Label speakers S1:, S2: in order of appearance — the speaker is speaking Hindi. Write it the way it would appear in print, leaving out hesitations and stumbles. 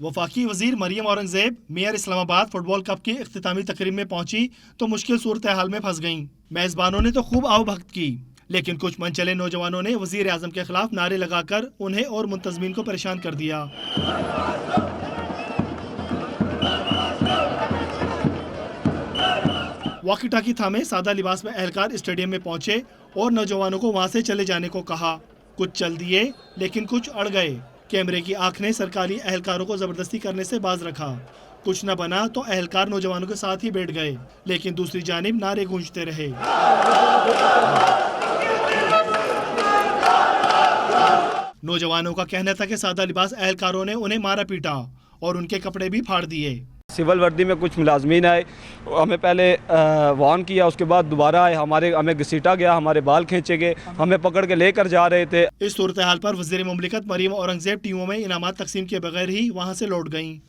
S1: वफाकी वजीर Maryam Aurangzeb mayor Islamabad football cup की इख्तितामी तकरीब में पहुंची तो मुश्किल सूरत हाल में फंस गईं। मेजबानों ने तो खूब आवभगत की, लेकिन कुछ मनचले नौजवानों ने वजीर आजम के खिलाफ नारे लगाकर उन्हें और मुंतजमीन को परेशान कर दिया। वॉकी टाकी थामे सादा लिबास में एहलकार स्टेडियम में पहुंचे और नौजवानों को वहां से चले जाने को कहा। कुछ चल दिए लेकिन कुछ अड़ गए। कैमरे की आंख ने सरकारी एहलकारों को जबरदस्ती करने से बाज रखा। कुछ न बना तो एहलकार नौजवानों के साथ ही बैठ गए, लेकिन दूसरी जानिब नारे गूंजते रहे। नौजवानों का कहना था कि सादा लिबास एहलकारों ने उन्हें मारा पीटा और उनके कपड़े भी फाड़ दिए।
S2: सिविल वर्दी में कुछ मुलाजमीन आए, हमें पहले वार्न किया, उसके बाद दोबारा आए, हमें घसीटा गया, हमारे बाल खींचे गए, हमें पकड़ के लेकर जा रहे थे।
S1: इस सूरत हाल पर वज़ीर मुमलिकत मरियम औरंगजेब टीमों में इनामात तकसीम किए बगैर ही वहां से लौट गईं।